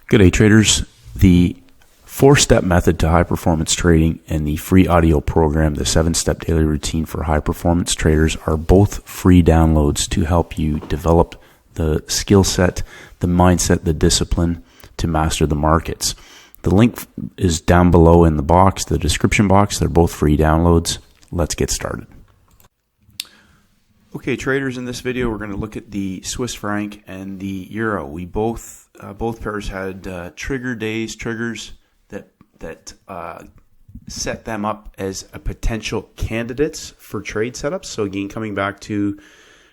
Good day, traders. The 4-step method to high performance trading and the free audio program, the 7-step daily routine for high performance traders, are both free downloads to help you develop the skill set, the mindset, the discipline to master the markets. The link is down below in the box, the description box. They're both free downloads. Let's get started. Okay, traders, in this video we're going to look at the Swiss franc and the euro. We both pairs had trigger days, triggers that set them up as a potential candidates for trade setups. So again, coming back to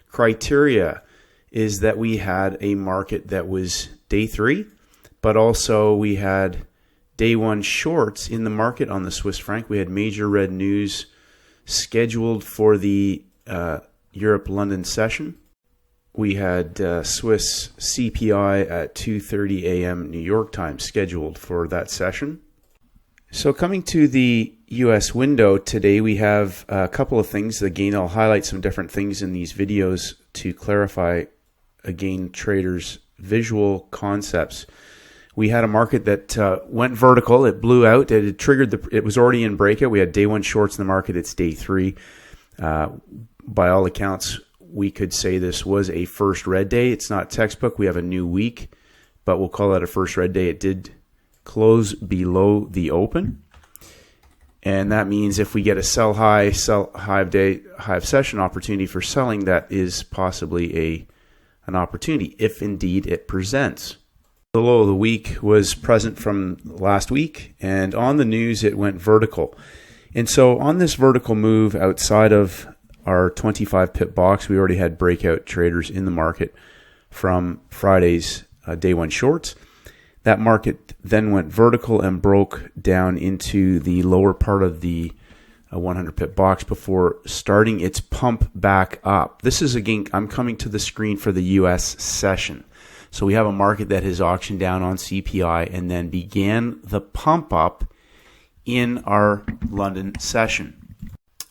criteria, is that we had a market that was day 3, but also we had day 1 shorts in the market on the Swiss franc. We had major red news scheduled for the Europe-London session. We had Swiss CPI at 2:30 a.m. New York time scheduled for that session. So coming to the U.S. window today, we have a couple of things. Again, I'll highlight some different things in these videos to clarify, again, traders' visual concepts. We had a market that went vertical. It blew out. It had triggered it was already in breakout. We had day 1 shorts in the market. It's day 3. By all accounts, we could say this was a first red day. It's not textbook. We have a new week, but we'll call that a first red day. It did close below the open, and that means if we get a sell high of session opportunity for selling, that is possibly an opportunity if indeed it presents. The low of the week was present from last week, and on the news it went vertical. And so on this vertical move outside of our 25 pip box, we already had breakout traders in the market from Friday's day 1 shorts. That market then went vertical and broke down into the lower part of the 100 pip box before starting its pump back up. This is, again, I'm coming to the screen for the US session. So we have a market that has auctioned down on CPI and then began the pump up in our London session.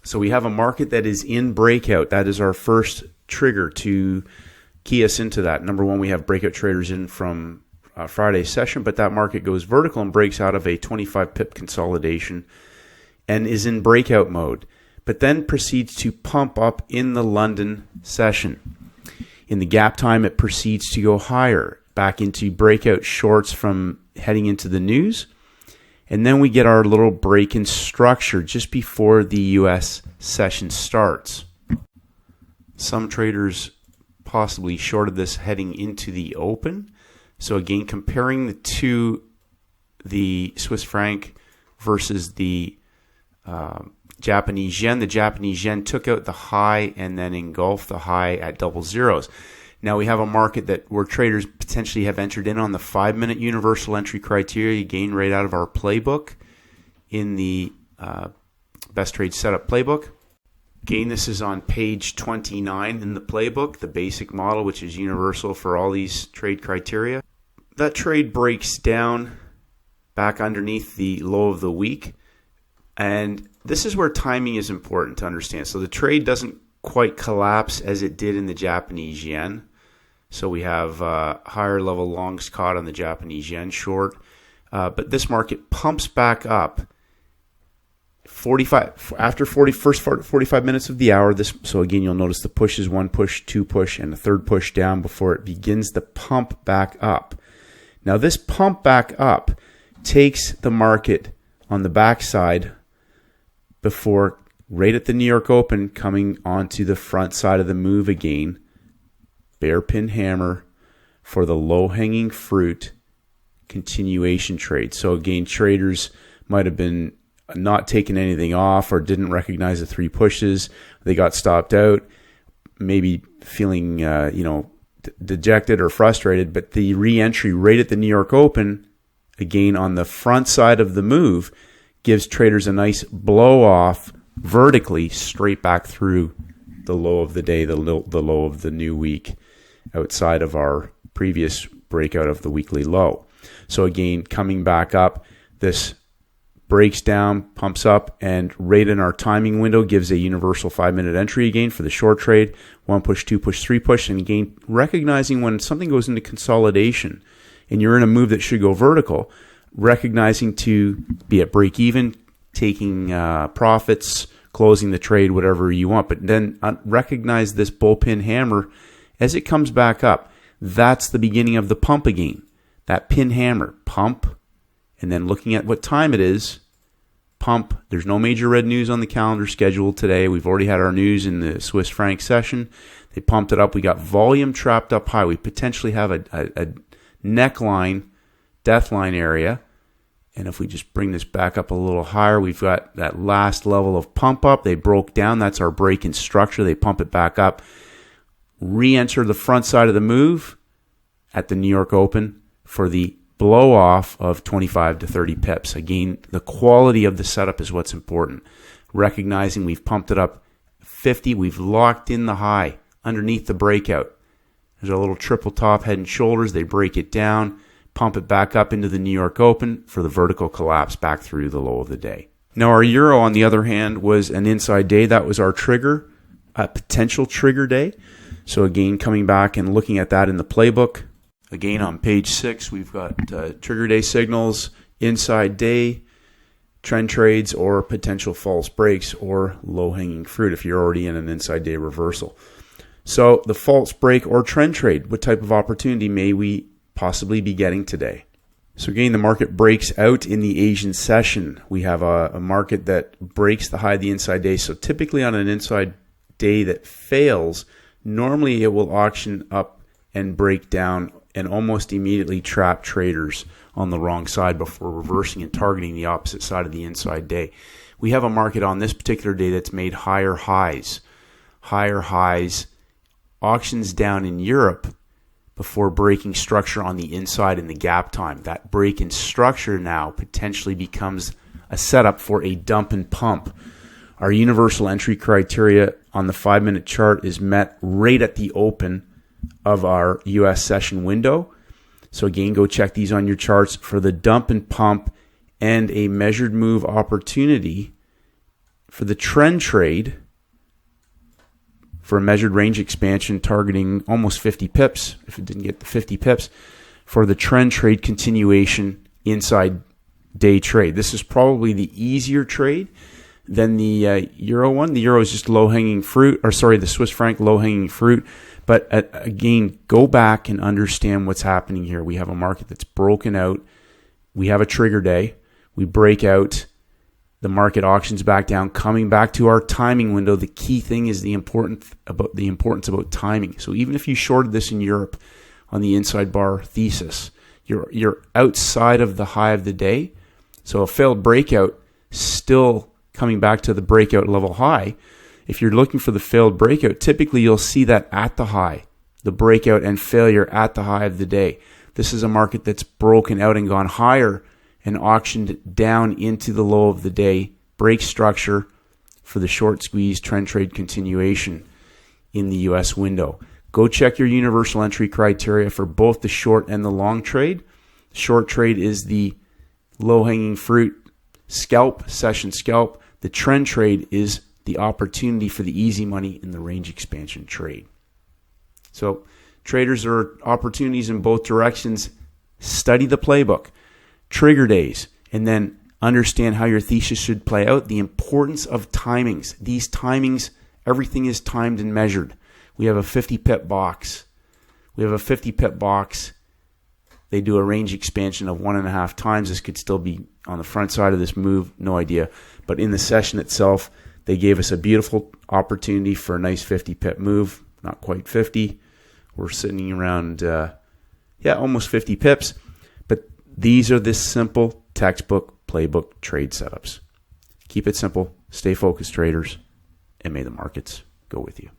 So we have a market that is in breakout. That is our first trigger to key us into that. Number one, we have breakout traders in from Friday's session, but that market goes vertical and breaks out of a 25 pip consolidation and is in breakout mode, but then proceeds to pump up in the London session. In the gap time, it proceeds to go higher, back into breakout shorts from heading into the news. And then we get our little break in structure just before the US session starts. Some traders possibly shorted this heading into the open. So again, comparing the Swiss franc versus the Japanese yen took out the high and then engulfed the high at double zeros. Now we have a market where traders potentially have entered in on the 5-minute universal entry criteria, again right out of our playbook in the best trade setup playbook. Again, this is on page 29 in the playbook, the basic model, which is universal for all these trade criteria. That trade breaks down back underneath the low of the week, and this is where timing is important to understand. So the trade doesn't quite collapse as it did in the Japanese yen. So we have higher level longs caught on the Japanese yen short. But this market pumps back up after 45 minutes of the hour. So again, you'll notice the push is 1 push, 2 push, and a 3rd push down before it begins the pump back up. Now this pump back up takes the market on the backside before right at the New York Open coming onto the front side of the move again. Bear pin hammer for the low-hanging fruit continuation trade. So again, traders might have been not taking anything off or didn't recognize the 3 pushes. They got stopped out, maybe feeling dejected or frustrated, but the re-entry right at the New York Open, again on the front side of the move, gives traders a nice blow-off vertically straight back through the low of the day, the low of the new week, outside of our previous breakout of the weekly low. So again, coming back up, this breaks down, pumps up, and right in our timing window gives a universal 5-minute entry again for the short trade. 1 push, 2 push, 3 push, and again, recognizing when something goes into consolidation and you're in a move that should go vertical, recognizing to be at break even, taking profits, closing the trade, whatever you want. But then recognize this bullpen hammer as it comes back up. That's the beginning of the pump again. That pin hammer, pump, and then looking at what time it is, pump. There's no major red news on the calendar schedule today. We've already had our news in the Swiss franc session. They pumped it up. We got volume trapped up high. We potentially have a neckline, death line area. And if we just bring this back up a little higher, we've got that last level of pump up. They broke down. That's our break in structure. They pump it back up. Re-enter the front side of the move at the New York Open for the blow off of 25 to 30 pips. Again, the quality of the setup is what's important. Recognizing we've pumped it up 50. We've locked in the high underneath the breakout. There's a little triple top head and shoulders. They break it down, pump it back up into the New York Open for the vertical collapse back through the low of the day. Now our euro, on the other hand, was an inside day. That was our trigger, a potential trigger day. So again, coming back and looking at that in the playbook. Again, on page 6, we've got trigger day signals, inside day, trend trades, or potential false breaks, or low-hanging fruit if you're already in an inside day reversal. So the false break or trend trade, what type of opportunity may we possibly be getting today? So again, the market breaks out in the Asian session. We have a market that breaks the high of the inside day. So typically on an inside day that fails, normally it will auction up and break down and almost immediately trap traders on the wrong side before reversing and targeting the opposite side of the inside day. We have a market on this particular day that's made higher highs, auctions down in Europe before breaking structure on the inside in the gap time. That break in structure now potentially becomes a setup for a dump and pump. Our universal entry criteria on the 5-minute chart is met right at the open of our US session window. So again, go check these on your charts for the dump and pump and a measured move opportunity for the trend trade for a measured range expansion targeting almost 50 pips, if it didn't get the 50 pips, for the trend trade continuation inside day trade. This is probably the easier trade than the euro one. The euro is just low-hanging fruit, or sorry, the Swiss franc low-hanging fruit. But again, go back and understand what's happening here. We have a market that's broken out. We have a trigger day. We break out. The market auctions back down, coming back to our timing window. The key thing is the importance about timing. So even if you shorted this in Europe on the inside bar thesis, you're outside of the high of the day. So a failed breakout, still coming back to the breakout level high. If you're looking for the failed breakout, typically you'll see that at the high, the breakout and failure at the high of the day. This is a market that's broken out and gone higher and auctioned down into the low of the day, break structure for the short squeeze trend trade continuation in the US window. Go check your universal entry criteria for both the short and the long trade. Short trade is the low-hanging fruit scalp, session scalp. The trend trade is the opportunity for the easy money in the range expansion trade. So traders, there are opportunities in both directions. Study the playbook, trigger days, and then understand how your thesis should play out. The importance of timings. These timings, everything is timed and measured. We have a 50 pip box. They do a range expansion of 1.5 times. This could still be on the front side of this move, no idea. But in the session itself, they gave us a beautiful opportunity for a nice 50 pip move. Not quite 50. We're sitting around, almost 50 pips. But these are the simple textbook playbook trade setups. Keep it simple. Stay focused, traders. And may the markets go with you.